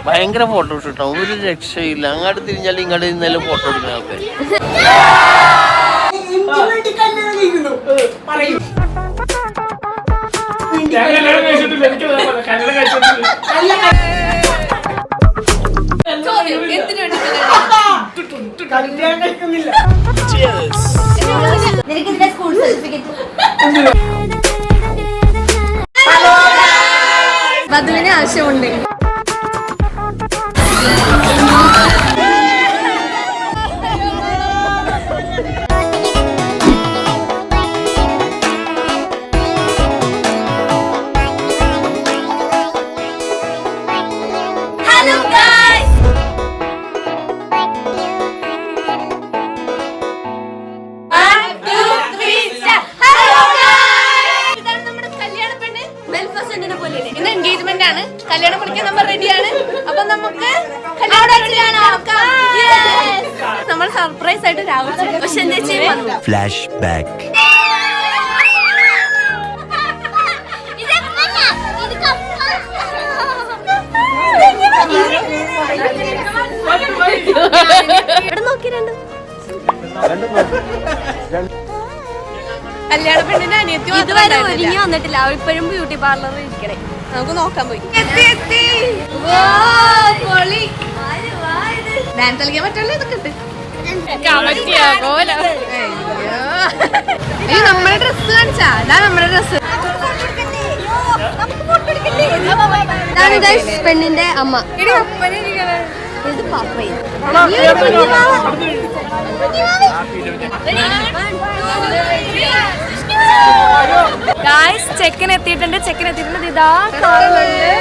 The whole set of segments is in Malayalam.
ഭയങ്കര ഫോട്ടോഷൂട്ടാണ്, ഒരു രക്ഷയില്ല. അങ്ങോട്ട് തിരിഞ്ഞാലും ഇങ്ങോട്ട് ഇന്നലെ ഫോട്ടോ എടുക്കുന്ന ആൾക്കാർ. വധുവിന് ആവശ്യമുണ്ട്. കല്യാണം പഠിക്കാൻ നമ്മൾ റെഡിയാണ്. അപ്പൊ നമുക്ക് നമ്മൾ സർപ്രൈസ് ആയിട്ട് രാവിലെ ഫ്ലാഷ് ബാക്ക്. കല്യാണ പെണ്ണിന്റെ അനിയത്തി ഇതുവരെ ഒരുങ്ങി വന്നിട്ടില്ല. അവൾ ഇപ്പോഴും ബ്യൂട്ടി പാർലറിൽ ഇരിക്കണേ. നമുക്ക് നോക്കാൻ പോയി. ഡാൻസ് കളിക്കാൻ പറ്റുള്ളൂ. ഇതൊക്കെ ഉണ്ട്. നമ്മുടെ ഡ്രസ് കാണിച്ചാ. ഇതാ നമ്മുടെ ഡ്രസ്. പെണ്ണിന്റെ അമ്മ. ഇത് പാപ്പയും. ഗായ്സ് ചെക്കൻ എത്തിയിട്ടുണ്ട്. ഇതാ കാണുന്നുണ്ട്.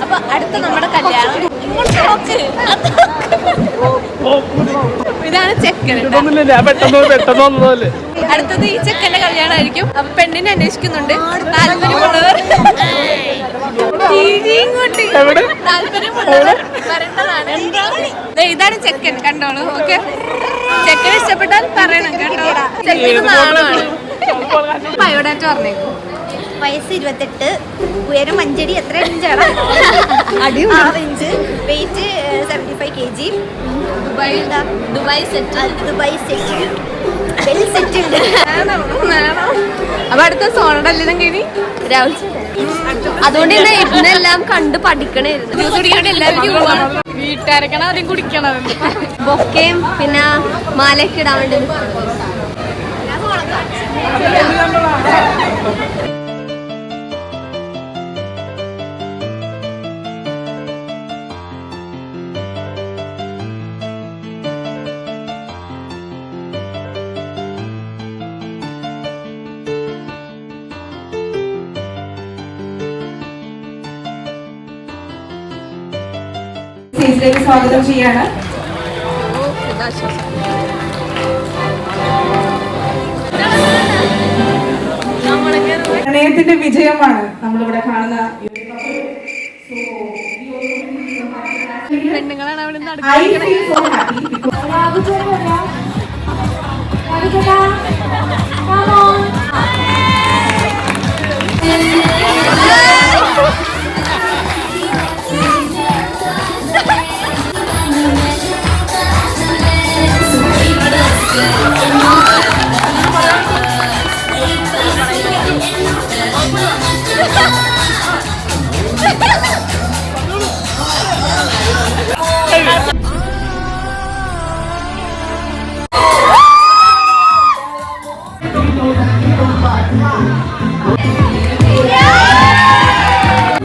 അപ്പൊ അടുത്ത നമ്മുടെ കല്യാണം. ഇതാണ് ചെക്കൻ. അടുത്തത് ഈ ചെക്കന്റെ കല്യാണമായിരിക്കും. അപ്പൊ പെണ്ണിനെ അന്വേഷിക്കുന്നുണ്ട്. താല്പര്യമുള്ളവർ വരേണ്ടതാണ്. ഇതാണ് ചെക്കൻ. കണ്ടോളൂ. ഓക്കെ, ചെക്കൻ ഇഷ്ടപ്പെട്ടാൽ പറയണം കേട്ടോ. ചെക്കൻ നാളാണ്. ബയോഡാറ്റ പറഞ്ഞേക്കും. വയസ്സ് 28, ഉയരം 5 അടി. എത്ര ഇഞ്ചാണ്? 6 inch. Weight 75 kg. Dubai set ഉണ്ട്. അപ്പൊ അടുത്ത സോണടല്ലെന്നും കഴിഞ്ഞ് അതുകൊണ്ട് തന്നെ ഇന്നെല്ലാം കണ്ട് പഠിക്കണായിരുന്നു. ജ്യൂസ് കുടിക്കാണ്ട് എല്ലാവരും വീട്ടുകാരൊക്കെയാണ് ആദ്യം കുടിക്കണം. ബൊക്കയും പിന്നെ മാലയൊക്കെ ഇടാൻ വേണ്ടി. സ്വാഗതം ചെയ്യാണ്. പ്രണയത്തിന്റെ വിജയമാണ് നമ്മളിവിടെ കാണുന്ന. പെണ്ണുങ്ങളാണ് അവിടെ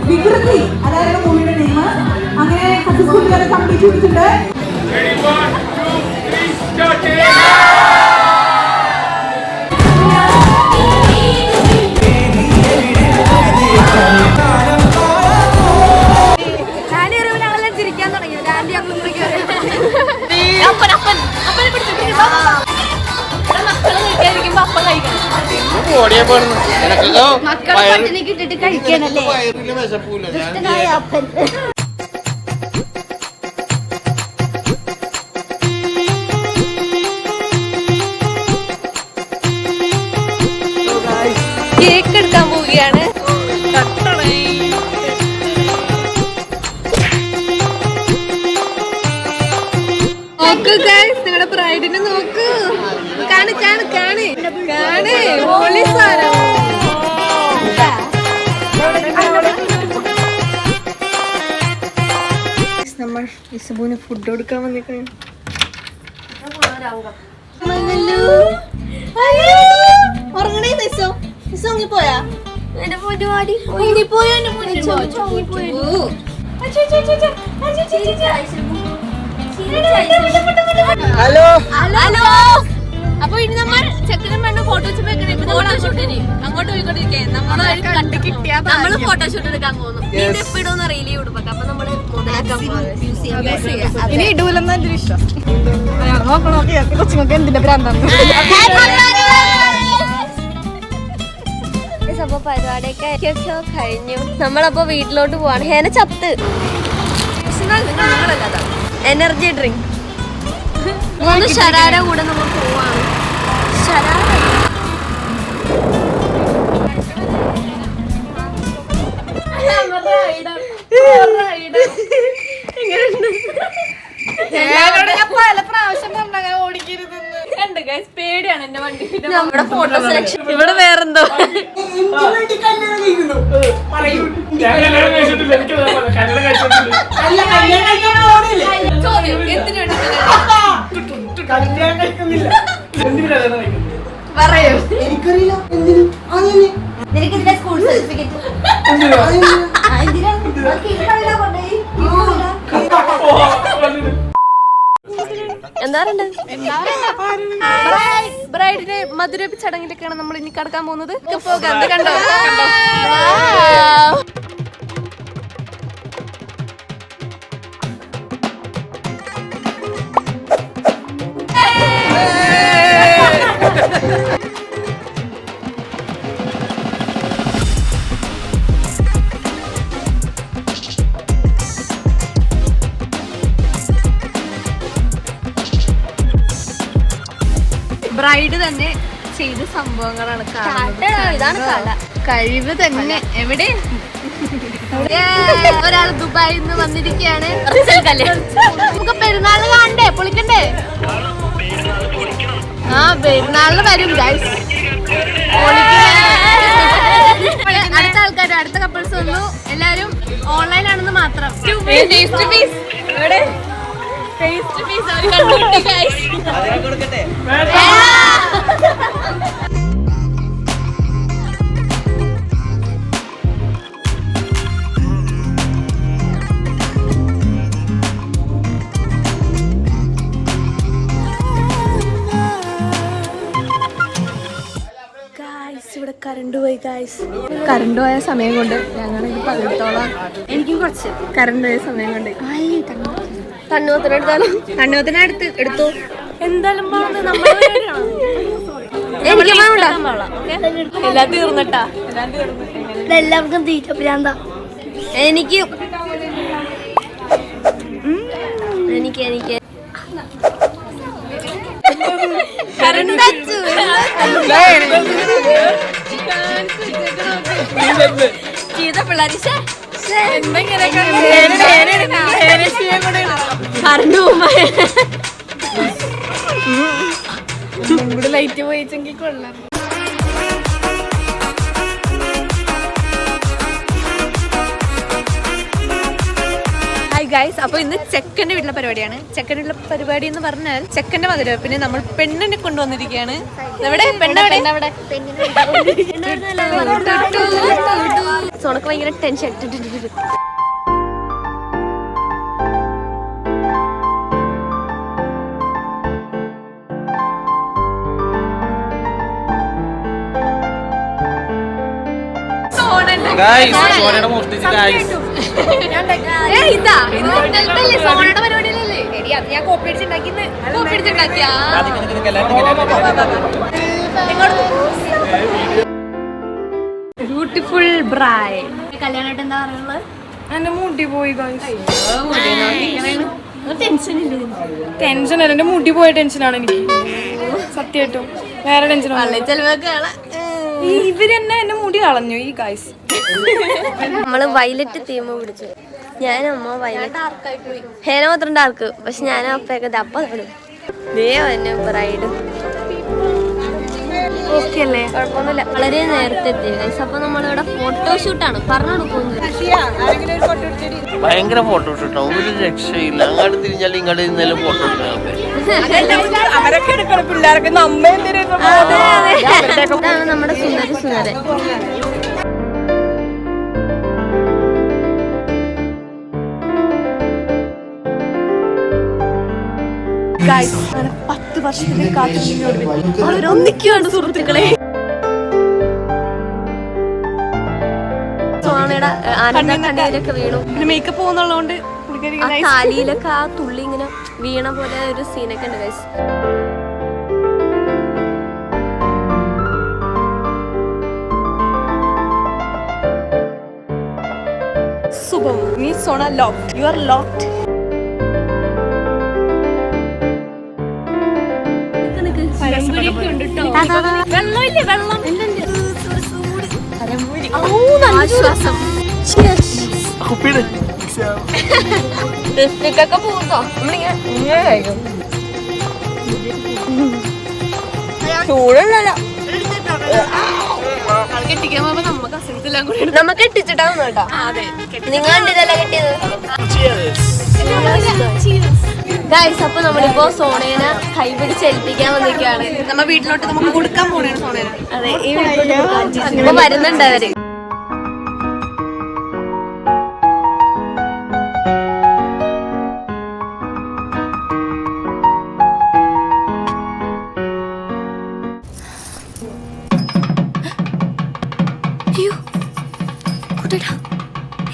വികൃതി അതായത് മൂവിയുടെ നെയിം. അങ്ങനെ സക്സസ്ഫുൾ വരെ കംപ്ലീറ്റ് ചെയ്തിട്ടുണ്ട്. ചിരിക്കാൻ തുടങ്ങി. മക്കള് കഴിക്കാതിരിക്കുമ്പോ അപ്പം കഴിക്കണം. ഓടിയാ പോണെന്ന് എനക്കൊക്കെ മക്കളെ പട്ടിണിക്ക് ഇട്ടിട്ട് കഴിക്കണല്ലേ വയറിന് വിശപ്പൂല ഞാൻ ദുഷ്ടനായ അപ്പൻ. കേക്ക് എടുക്കാൻ പോവുകയാണ്. നോക്ക് ഗൈസ്, നിങ്ങളുടെ ബ്രൈഡിനെ നോക്ക്. കാണി കാണി കാണി കാണി പോലീസാരോ. നമ്മൾ ഇസുബുവിന് ഫുഡ് കൊടുക്കാൻ വന്നിരിക്കുകയാണ്. ഉറങ്ങണേ നിസോ നിസോ ഉറങ്ങിപ്പോയാ എന്റെ പരിപാടി ഉറങ്ങിപ്പോയോ ഹലോ ഹലോ. അപ്പൊ ഇനി നമ്മൾ ചെക്കനും പെണ്ണും ഫോട്ടോഷൂട്ട് വെക്കണേ. ഫോട്ടോഷൂട്ടിന് അങ്ങോട്ട് പോയിക്കൊണ്ടിരിക്കേ. നമ്മള് ഫോട്ടോഷൂട്ട് എടുക്കാൻ പോകുന്നു. എപ്പോ ഇടുമെന്ന് അറിയില്ലേ ഉടുപ്പൊക്കെ. അപ്പൊ നമ്മള് ഇനി ഇടൂലെന്നാ എന്റെ ഇഷ്ടം. കൊച്ചുങ്ങൾക്ക് എന്തിന്റെ ഭ്രാന്താണ്. അപ്പൊ പരിപാടിയൊക്കെ കഴിഞ്ഞു. നമ്മളപ്പോ വീട്ടിലോട്ട് പോവാണ്. ഹേന ചത്ത്. എനർജി ഡ്രിങ്ക് ശരാര കൂടെ നമ്മൾ പോവാണ്. ശരാര പേടിയാണ് എന്റെ വണ്ടി. നമ്മുടെ ഫോട്ടോ സെലക്ഷൻ ഇവിടെ വേറെന്തോ ചോദ്യം പറയൂ. നിനക്ക് ഇതിന്റെ സ്കൂൾ സർട്ടിഫിക്കറ്റ് എന്താറുണ്ട്? ബ്രൈഡിനെ മധുരപ്പി ചടങ്ങിലേക്കാണ് നമ്മൾ ഇനി കടക്കാൻ പോകുന്നത്. പോകാം. കണ്ടോ ബ്രൈഡ് തന്നെ ചെയ്ത സംഭവങ്ങളാണ് ഇതാണ് കല. കഴിവ് തന്നെ. എവിടെ ഒരാൾ ദുബായിൽ നിന്ന് വന്നിരിക്കുകയാണ്. നമുക്ക് പെരുന്നാളിന് കാണണ്ടേ, പൊളിക്കണ്ടേ? ആ പെരുന്നാളിന് വരും ഗൈസ്. അടുത്ത ആൾക്കാർ, അടുത്ത കപ്പിൾസ് വന്നു. എല്ലാരും ഓൺലൈൻ ആണെന്ന് മാത്രം. ഫേസ് ടു ഫേസ് അവർ കണ്ടുപിടി ഗൈസ്. ഇവിടെ കറണ്ട് പോയി ഗൈസ്. കറണ്ട് പോയ സമയം കൊണ്ട് ഞങ്ങൾ പകർത്തോളാം. എനിക്കും കുറച്ച് കറണ്ട് പോയ സമയം കൊണ്ട് തണ്ണൂത്തിനെടുത്താലും തണ്ണൂത്തിനടുത്ത് എടുത്തു. എന്തായാലും എല്ലാം തീർന്നിട്ടാ. എല്ലാവർക്കും തീറ്റ ഭ്രാന്ത. എനിക്ക് എനിക്ക് എനിക്ക് ചെയ്ത പിള്ളേർ ലൈറ്റ് പോയിച്ചെങ്കിൽ കൊള്ളാം. ഹായ് ഗൈസ്, അപ്പൊ ഇന്ന് ചെക്കന്റെ വീട്ടിലെ പരിപാടിയാണ്. ചെക്കന്റെ വീട്ടിലെ പരിപാടി എന്ന് പറഞ്ഞാൽ ചെക്കന്റെ മധുരപ്പിനെ നമ്മൾ പെണ്ണിനെ കൊണ്ടുവന്നിരിക്കുകയാണ്. എവിടെ പെണ്ണവിടെ? സോണക്ക് ഭയങ്കര ടെൻഷൻ. ഇതാ ഇത് സോണയുടെ പരിപാടിയല്ലേ? ഞാൻ കോപ്പി അടിച്ചുണ്ടാക്കിയ ബ്യൂട്ടിഫുൾ ബ്രൈഡ്. കല്യാണമായിട്ട് എന്താ പറയുന്നത്? എന്റെ മുടി പോയി ടെൻഷൻ അല്ല, എന്റെ മുടി പോയ ടെൻഷനാണ് എനിക്ക് സത്യമായിട്ടും. വേറെ ടെൻഷൻ ഇവരെന്നെ എന്റെ മുടി കളഞ്ഞു ഈ ഗൈസ്. നമ്മള് വയലറ്റ് തീം പിടിച്ചു. ഞാനമ്മ വയലറ്റ്, ഹേന മാത്രം ഡാർക്ക്, പക്ഷെ ഞാൻ അപ്പൊക്കെ അപ്പ തന്നെ ബ്രൈഡ് ഓക്കെ അല്ലേ, കുഴപ്പമൊന്നുമില്ല. വളരെ നേരത്തെ എത്തി ഗൈസ്. അപ്പൊ നമ്മളിവിടെ ഫോട്ടോഷൂട്ടാണ് പറഞ്ഞു കൊടുക്കുന്നത്. ഭയങ്കര ഫോട്ടോഷൂട്ടാണ്, ഒരു രക്ഷയില്ല. അങ്ങോട്ട് തിരിഞ്ഞാൽ ഇങ്ങോട്ട് ഇന്നലെ ഫോട്ടോ എടുക്കണം. അവരൊക്കെ എടുക്കണം, പിള്ളേർക്ക് നമ്മ ഇതാണ് നമ്മുടെ സുന്ദരി സുന്ദരൻ. ഗൈസ് 10 വർഷത്തിന് കാത്തിരിക്കുന്നോട് അവരൊന്നിക്കുകയാണ് സുഹൃത്തുക്കളെ. സോണയുടെ കണ്ണീരൊക്കെ വീണു. മേക്കപ്പ് പോകുന്നുള്ളതുകൊണ്ട് ആ താലിയിലൊക്കെ ആ തുള്ളി ഇങ്ങനെ വീണ പോലെ ഒരു സീനൊക്കെ ഉണ്ട് ഗൈസ്. ശുഭം, നീ സോണ ലോക്ക്ഡ്, യു ആർ ലോക്ക്ഡ്. വെള്ളമില്ലേ, വെള്ളം ആശ്വാസം. ഡിസ്ട്രിക്റ്റൊക്കെ പോകുന്നോ ചൂടുള്ളല്ലോ. നമുക്ക് എട്ടിച്ചിട്ടാവും കേട്ടോ. നിങ്ങൾ കണ്ടിതല്ല കെട്ടിയത് ഗൈസ്. അപ്പൊ നമ്മളിപ്പോ സോണേനെ കൈപിടിച്ച് ഏൽപ്പിക്കാൻ വന്നിരിക്കുകയാണ്. നമ്മ വീട്ടിലോട്ട് നമുക്ക് കൊടുക്കാൻ പോണേ സോണേനെ. അതെ, ഈ വീട്ടിലോട്ട് ഇപ്പൊ വരുന്നുണ്ട് അവര്.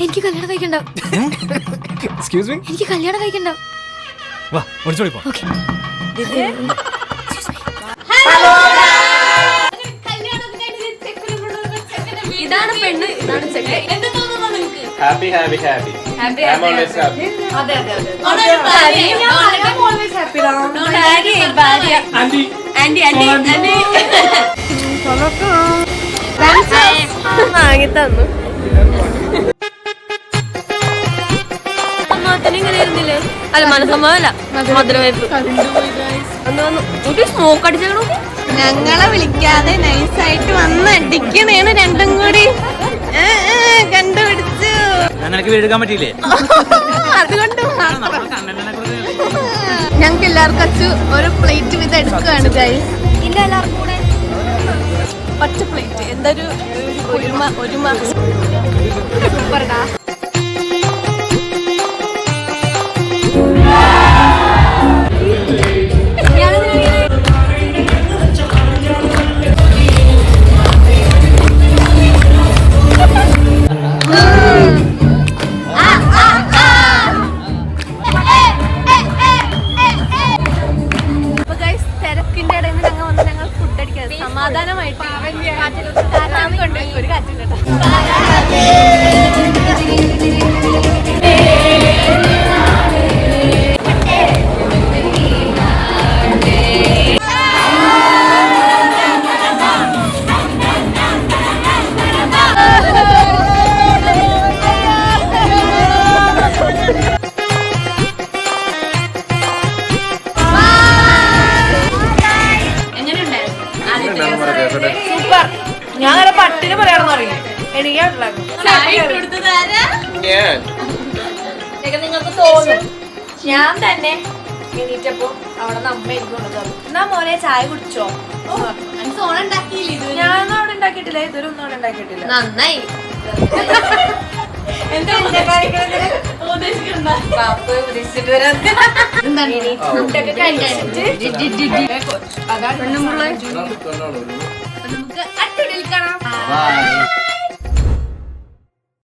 എനിക്ക് കല്യാണം കഴിക്കണ്ട. എനിക്ക് കല്യാണം കഴിക്കണ്ട. ഇതാണ് പെണ്ണ്, ഇതാണ് ചെക്കൻ. എന്ത് തോന്നുന്നു നിങ്ങൾക്ക്? Happy, happy, happy. I'm always happy. അതെ അതെ അതെ. വാങ്ങി തന്നു. ഇങ്ങനെ ഇരുന്നില്ലേ? അല്ല, മനസ്സമ്മതല്ല, മധുരവയ്പ് ഒന്ന് വന്നു. സ്മോക്ക് അടിച്ചോ. ഞങ്ങളെ വിളിക്കാതെ നൈസായിട്ട് വന്ന് അടിക്കണേണ് രണ്ടും കൂടി. കണ്ടുപിടിച്ചു. എടുക്കാൻ പറ്റിയില്ലേ? അതുകൊണ്ട് ഞങ്ങൾക്ക് എല്ലാവർക്കും അച്ചു ഒരു പ്ലേറ്റ് വിധം എടുക്കുകയാണ് ഗൈസ്. ഇല്ല, എല്ലാവർക്കും കൂടെ ഒറ്റ പ്ലേറ്റ്. എന്തൊരു ഒരുമ സൂപ്പർടാ. തിരക്കിന്റെ ഇടയിൽ നിന്ന് ഞങ്ങൾ വന്ന് ഞങ്ങൾ ഫുഡ് അടിക്കാൻ സമാധാനമായിട്ട് ഒരു കാറ്റും കേട്ടോ. സൂപ്പർ. ഞാൻ നല്ല പട്ടിന് പറയാണെന്ന് അറിയില്ല. എനിക്ക് നിങ്ങൾക്ക് തോന്നും ഞാൻ തന്നെ എണീറ്റപ്പോ അവിടെ അമ്മ എനിക്ക് കൊണ്ടുതന്നു. എന്നാ മോനെ ചായ കുടിച്ചോ? ഞാനൊന്നും അവിടെ ഉണ്ടാക്കിയിട്ടില്ല, ഇതൊരു ഒന്നും അവിടെ ഉണ്ടാക്കിയിട്ടില്ല. നന്നായി. എന്താ ഉദ്ദേശിച്ചിട്ട് വരാൻ ഫുഡൊക്കെ കഴിച്ചിട്ട് അതാണ് നമുക്ക് അടിപൊളി കാണാം.